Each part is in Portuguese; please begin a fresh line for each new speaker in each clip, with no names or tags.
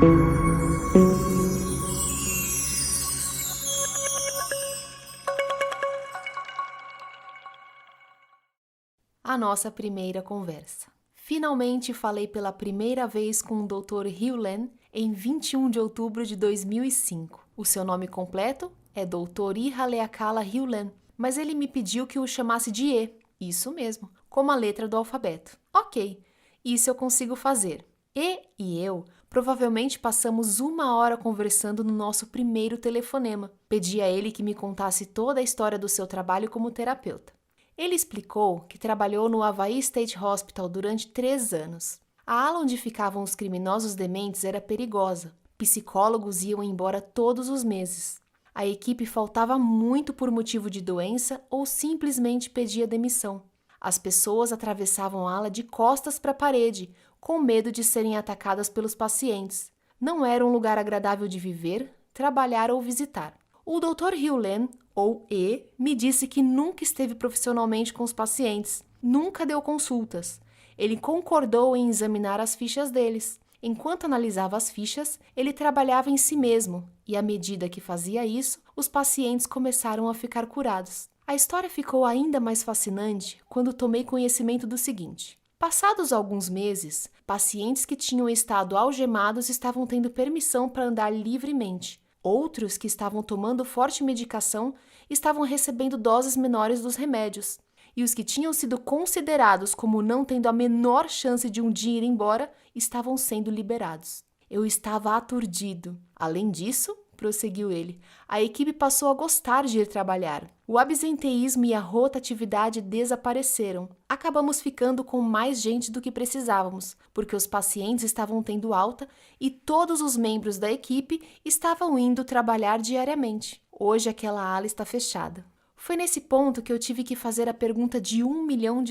A nossa primeira conversa. Finalmente falei pela primeira vez com o Dr. Hugh Len em 21 de outubro de 2005. O seu nome completo é Dr. Ihaleakala Hugh Len, mas ele me pediu que o chamasse de E. Isso mesmo, como a letra do alfabeto. Ok, isso eu consigo fazer. E eu provavelmente passamos 1 hora conversando no nosso primeiro telefonema. Pedi a ele que me contasse toda a história do seu trabalho como terapeuta. Ele explicou que trabalhou no Hawaii State Hospital durante 3 anos. A ala onde ficavam os criminosos dementes era perigosa. Psicólogos iam embora todos os meses. A equipe faltava muito por motivo de doença ou simplesmente pedia demissão. As pessoas atravessavam a ala de costas para a parede, com medo de serem atacadas pelos pacientes. Não era um lugar agradável de viver, trabalhar ou visitar. O Dr. Hugh Len, ou E, me disse que nunca esteve profissionalmente com os pacientes, nunca deu consultas. Ele concordou em examinar as fichas deles. Enquanto analisava as fichas, ele trabalhava em si mesmo, e à medida que fazia isso, os pacientes começaram a ficar curados. A história ficou ainda mais fascinante quando tomei conhecimento do seguinte. Passados alguns meses, pacientes que tinham estado algemados estavam tendo permissão para andar livremente. Outros que estavam tomando forte medicação estavam recebendo doses menores dos remédios. E os que tinham sido considerados como não tendo a menor chance de um dia ir embora, estavam sendo liberados. Eu estava aturdido. Além disso, prosseguiu ele, a equipe passou a gostar de ir trabalhar. O absenteísmo e a rotatividade desapareceram. Acabamos ficando com mais gente do que precisávamos, porque os pacientes estavam tendo alta e todos os membros da equipe estavam indo trabalhar diariamente. Hoje aquela ala está fechada. Foi nesse ponto que eu tive que fazer a pergunta de $1 milhão.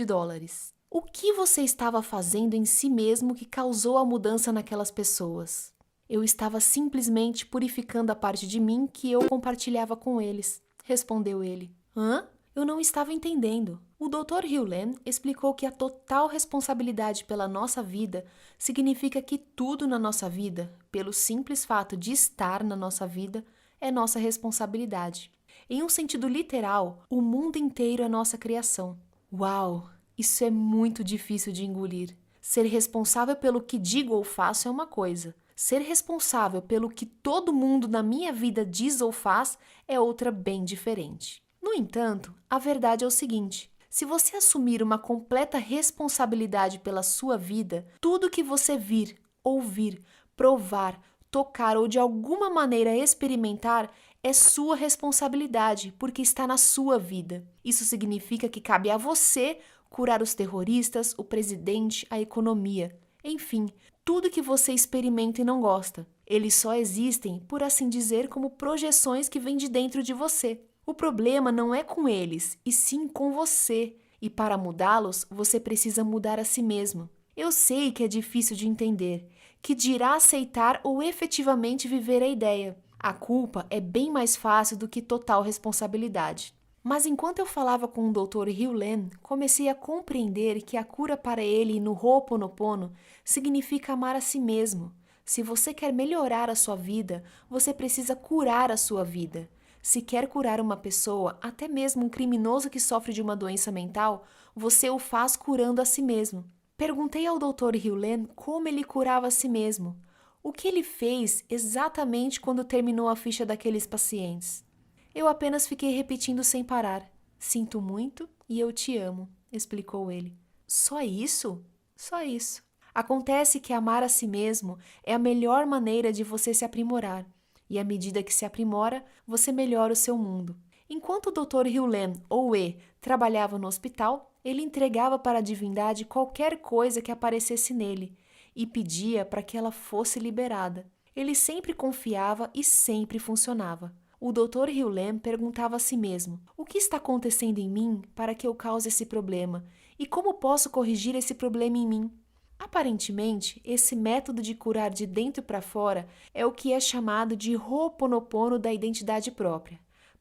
O que você estava fazendo em si mesmo que causou a mudança naquelas pessoas? Eu estava simplesmente purificando a parte de mim que eu compartilhava com eles, respondeu ele. Hã? Eu não estava entendendo. O Dr. Hugh Len explicou que a total responsabilidade pela nossa vida significa que tudo na nossa vida, pelo simples fato de estar na nossa vida, é nossa responsabilidade. Em um sentido literal, o mundo inteiro é nossa criação. Uau! Isso é muito difícil de engolir. Ser responsável pelo que digo ou faço é uma coisa. Ser responsável pelo que todo mundo na minha vida diz ou faz é outra bem diferente. No entanto, a verdade é o seguinte: se você assumir uma completa responsabilidade pela sua vida, tudo que você vir, ouvir, provar, tocar ou de alguma maneira experimentar é sua responsabilidade, porque está na sua vida. Isso significa que cabe a você curar os terroristas, o presidente, a economia, enfim, tudo que você experimenta e não gosta. Eles só existem, por assim dizer, como projeções que vêm de dentro de você. O problema não é com eles, e sim com você. E para mudá-los, você precisa mudar a si mesmo. Eu sei que é difícil de entender, que dirá aceitar ou efetivamente viver a ideia. A culpa é bem mais fácil do que total responsabilidade. Mas enquanto eu falava com o Dr. Hugh Len, comecei a compreender que a cura para ele no Ho'oponopono significa amar a si mesmo. Se você quer melhorar a sua vida, você precisa curar a sua vida. Se quer curar uma pessoa, até mesmo um criminoso que sofre de uma doença mental, você o faz curando a si mesmo. Perguntei ao Dr. Hugh Len como ele curava a si mesmo. O que ele fez exatamente quando terminou a ficha daqueles pacientes? Eu apenas fiquei repetindo sem parar. Sinto muito e eu te amo, explicou ele. Só isso? Só isso. Acontece que amar a si mesmo é a melhor maneira de você se aprimorar. E à medida que se aprimora, você melhora o seu mundo. Enquanto o Dr. Hugh Len, ou E, trabalhava no hospital, ele entregava para a divindade qualquer coisa que aparecesse nele e pedia para que ela fosse liberada. Ele sempre confiava e sempre funcionava. O Dr. Hugh Len perguntava a si mesmo: o que está acontecendo em mim para que eu cause esse problema? E como posso corrigir esse problema em mim? Aparentemente, esse método de curar de dentro para fora é o que é chamado de Ho'oponopono da identidade própria.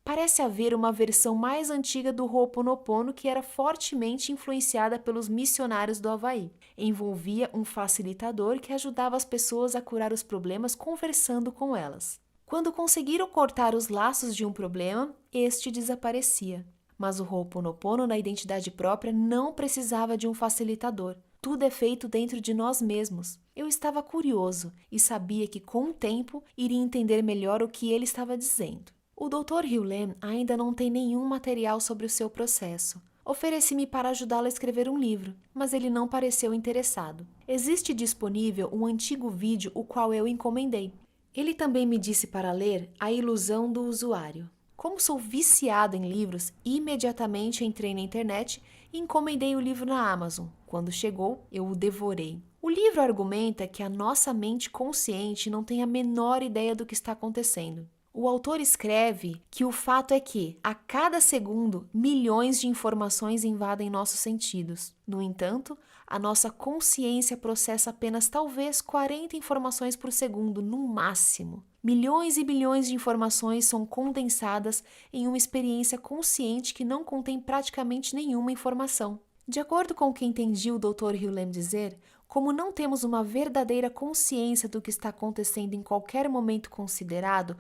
Parece haver uma versão mais antiga do Ho'oponopono que era fortemente influenciada pelos missionários do Havaí. Envolvia um facilitador que ajudava as pessoas a curar os problemas conversando com elas. Quando conseguiram cortar os laços de um problema, este desaparecia. Mas o Ho'oponopono na identidade própria não precisava de um facilitador. Tudo é feito dentro de nós mesmos. Eu estava curioso e sabia que, com o tempo, iria entender melhor o que ele estava dizendo. O Dr. Hugh Lam ainda não tem nenhum material sobre o seu processo. Ofereci-me para ajudá-lo a escrever um livro, mas ele não pareceu interessado. Existe disponível um antigo vídeo o qual eu encomendei. Ele também me disse para ler A Ilusão do Usuário. Como sou viciado em livros, imediatamente entrei na internet e encomendei o livro na Amazon. Quando chegou, eu o devorei. O livro argumenta que a nossa mente consciente não tem a menor ideia do que está acontecendo. O autor escreve que o fato é que, a cada segundo, milhões de informações invadem nossos sentidos. No entanto, a nossa consciência processa apenas talvez 40 informações por segundo, no máximo. Milhões e bilhões de informações são condensadas em uma experiência consciente que não contém praticamente nenhuma informação. De acordo com o que entendi o Dr. Hugh Lam dizer, como não temos uma verdadeira consciência do que está acontecendo em qualquer momento considerado,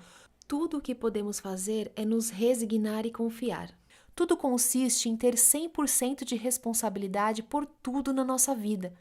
tudo o que podemos fazer é nos resignar e confiar. Tudo consiste em ter 100% de responsabilidade por tudo na nossa vida.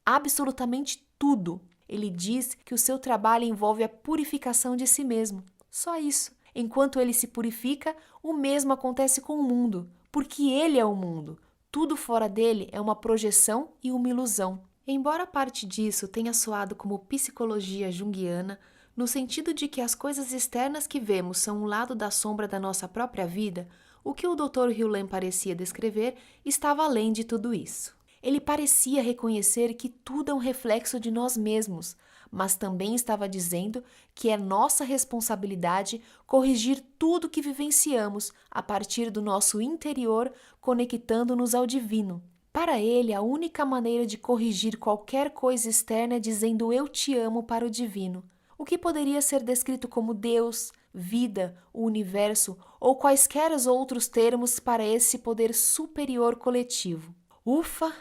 Absolutamente tudo. Ele diz que o seu trabalho envolve a purificação de si mesmo. Só isso. Enquanto ele se purifica, o mesmo acontece com o mundo, porque ele é o mundo. Tudo fora dele é uma projeção e uma ilusão. Embora parte disso tenha soado como psicologia junguiana, no sentido de que as coisas externas que vemos são um lado da sombra da nossa própria vida, o que o Dr. Hugh Lam parecia descrever estava além de tudo isso. Ele parecia reconhecer que tudo é um reflexo de nós mesmos, mas também estava dizendo que é nossa responsabilidade corrigir tudo que vivenciamos a partir do nosso interior, conectando-nos ao divino. Para ele, a única maneira de corrigir qualquer coisa externa é dizendo eu te amo para o divino. O que poderia ser descrito como Deus, vida, o universo ou quaisquer outros termos para esse poder superior coletivo. Ufa!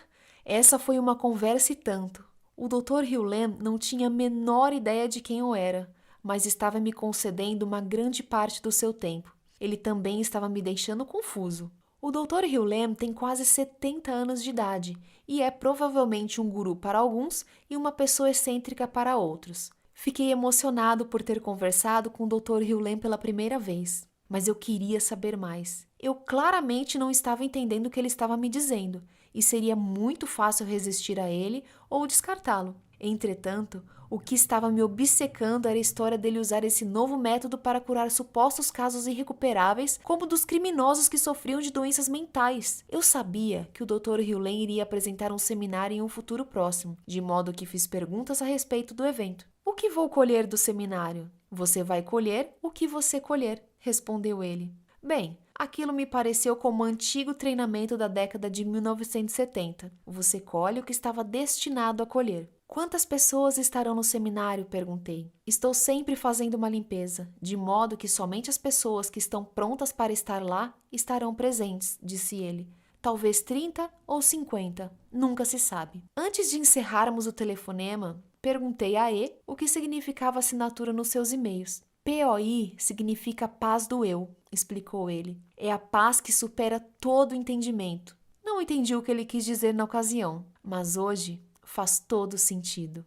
Essa foi uma conversa e tanto. O Dr. Hugh Lam não tinha a menor ideia de quem eu era, mas estava me concedendo uma grande parte do seu tempo. Ele também estava me deixando confuso. O Dr. Hugh Lam tem quase 70 anos de idade e é provavelmente um guru para alguns e uma pessoa excêntrica para outros. Fiquei emocionado por ter conversado com o Dr. Hugh Lam pela primeira vez, mas eu queria saber mais. Eu claramente não estava entendendo o que ele estava me dizendo, e seria muito fácil resistir a ele ou descartá-lo. Entretanto, o que estava me obcecando era a história dele usar esse novo método para curar supostos casos irrecuperáveis, como dos criminosos que sofriam de doenças mentais. Eu sabia que o Dr. Hugh Lam iria apresentar um seminário em um futuro próximo, de modo que fiz perguntas a respeito do evento. O que vou colher do seminário? Você vai colher o que você colher, respondeu ele. Bem, aquilo me pareceu como um antigo treinamento da década de 1970. Você colhe o que estava destinado a colher. Quantas pessoas estarão no seminário? Perguntei. Estou sempre fazendo uma limpeza, de modo que somente as pessoas que estão prontas para estar lá estarão presentes, disse ele. Talvez 30 ou 50, nunca se sabe. Antes de encerrarmos o telefonema, perguntei a E o que significava a assinatura nos seus e-mails. POI significa paz do eu, explicou ele. É a paz que supera todo o entendimento. Não entendi o que ele quis dizer na ocasião, mas hoje faz todo sentido.